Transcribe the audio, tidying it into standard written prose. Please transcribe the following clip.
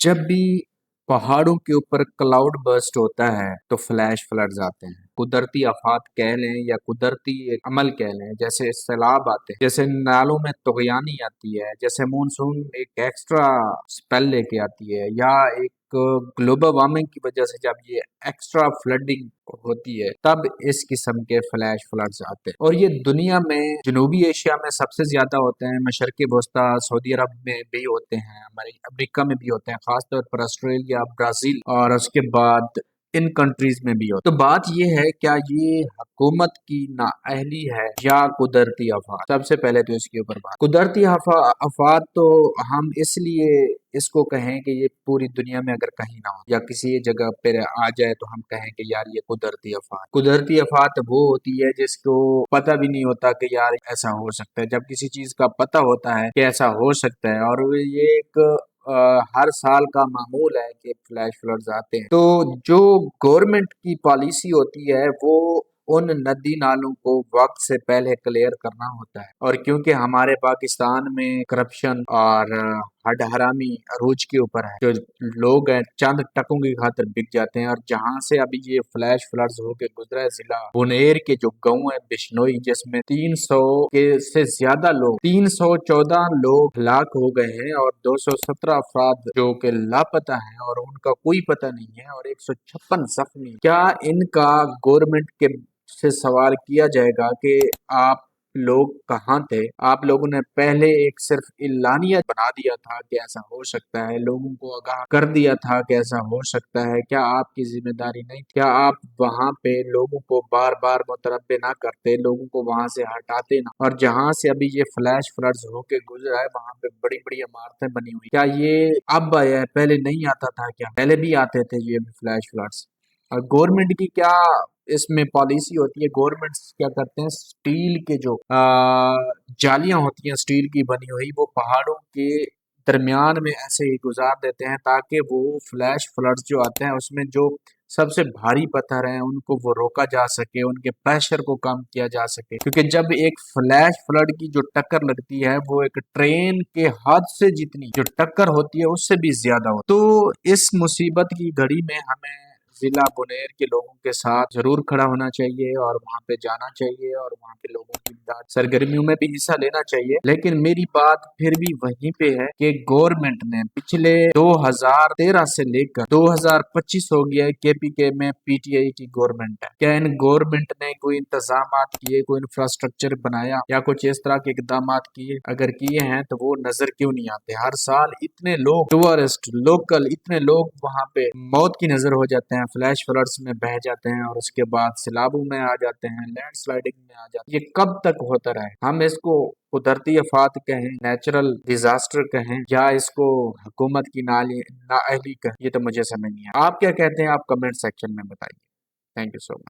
जब भी पहाड़ों के ऊपर क्लाउड बर्स्ट होता है तो फ्लैश फ्लड्स आते हैं। कुदरती आफात कह लें या कुदरती एक अमल कह लें, जैसे सैलाब आते हैं, जैसे नालों में तुगयानी आती है, जैसे मानसून एक एक्स्ट्रा स्पेल लेके आती है, या एक ग्लोबल वार्मिंग की वजह से जब ये एक्स्ट्रा फ्लडिंग होती है तब इस किस्म के फ्लैश फ्लड्स आते हैं। और ये दुनिया में जनूबी एशिया में सबसे ज्यादा होते हैं, मशरक़ी वस्ता सऊदी अरब में भी होते हैं, हमारे अमेरिका में भी होते हैं, खासतौर पर ऑस्ट्रेलिया, ब्राजील और उसके बाद इन कंट्रीज में भी हो। तो बात ये है, क्या ये हुकूमत की नाअहली है या कुदरती आफात? सबसे पहले तो इसके ऊपर बात, कुदरती आफात तो हम इसलिए इसको कहें कि ये पूरी दुनिया में अगर कहीं ना हो या किसी जगह पर आ जाए तो हम कहें कि यार ये कुदरती आफात। कुदरती आफात वो होती है जिसको पता भी नहीं होता कि यार ऐसा हो सकता है। जब किसी चीज का पता होता है कि ऐसा हो सकता है और ये एक हर साल का मामूल है कि फ्लैश फ्लड्स आते हैं, तो जो गवर्नमेंट की पॉलिसी होती है वो उन नदी नालों को वक्त से पहले क्लियर करना होता है। और क्योंकि हमारे पाकिस्तान में करप्शन और हड हरामी अरूज के ऊपर है, जो लोग हैं चंद टकों की खातिर बिक जाते हैं। और जहां से अभी ये फ्लैश फ्लड्स होके गुजरा है, जिला बुनेर के जो गांव है बिश्नोई, जिसमें 300 के से ज्यादा लोग 314 लोग हलाक हो गए हैं और 217 अफराद जो के लापता हैं और उनका कोई पता नहीं है, और 156 जख्मी। क्या इनका गवर्नमेंट के से सवाल किया जाएगा कि आप लोग कहाँ थे? आप लोगों ने पहले एक सिर्फ इलानिया बना दिया था कि ऐसा हो सकता है, लोगों को आगाह कर दिया था कि ऐसा हो सकता है। क्या आपकी जिम्मेदारी नहीं थी? क्या आप वहां पे लोगों को बार बार मुतरब्बे ना करते, लोगों को वहां से हटाते ना? और जहां से अभी ये फ्लैश फ्लड्स होके गुजरा है वहां पे बड़ी बड़ी इमारतें बनी हुई, क्या ये अब आया है? पहले नहीं आता था क्या? पहले भी आते थे ये फ्लैश फ्लड्स? और गवर्नमेंट की क्या इसमें पॉलिसी होती है? गवर्नमेंट क्या करते हैं, स्टील के जो जालियां होती हैं स्टील की बनी हुई, वो पहाड़ों के दरमियान में ऐसे ही गुजार देते हैं ताकि वो फ्लैश फ्लड्स जो आते हैं उसमें जो सबसे भारी पत्थर हैं उनको वो रोका जा सके, उनके प्रेशर को कम किया जा सके। क्योंकि जब एक फ्लैश फ्लड की जो टक्कर लगती है वो एक ट्रेन के हादसे जितनी जो टक्कर होती है उससे भी ज्यादा हो। तो इस मुसीबत की घड़ी में हमें जिला बुनेर के लोगों के साथ जरूर खड़ा होना चाहिए और वहां पे जाना चाहिए और वहां पे लोगों की इमदाद सरगर्मियों में भी हिस्सा लेना चाहिए। लेकिन मेरी बात फिर भी वहीं पे है कि गवर्नमेंट ने पिछले 2013 से लेकर 2025 हो गया है, केपीके में पीटीआई की गवर्नमेंट है। क्या इन गवर्नमेंट ने कोई इंतजाम किए, कोई इंफ्रास्ट्रक्चर बनाया या कुछ इस तरह के इकदाम किए? अगर किए हैं तो वो नजर क्यों नहीं आते? हर साल इतने लोग टूरिस्ट लोकल इतने लोग वहां पे मौत की नजर हो जाते हैं, फ्लैश फ्लड्स में बह जाते हैं और उसके बाद सैलाबों में आ जाते हैं, लैंडस्लाइडिंग में आ जाते हैं। ये कब तक होता रहे? हम इसको कुदरती आफात कहें, नेचुरल डिजास्टर कहें, या इसको हुकूमत की नाअहली कहें, ये तो मुझे समझ नहीं है। आप क्या कहते हैं? आप कमेंट सेक्शन में बताइए। Thank you so much.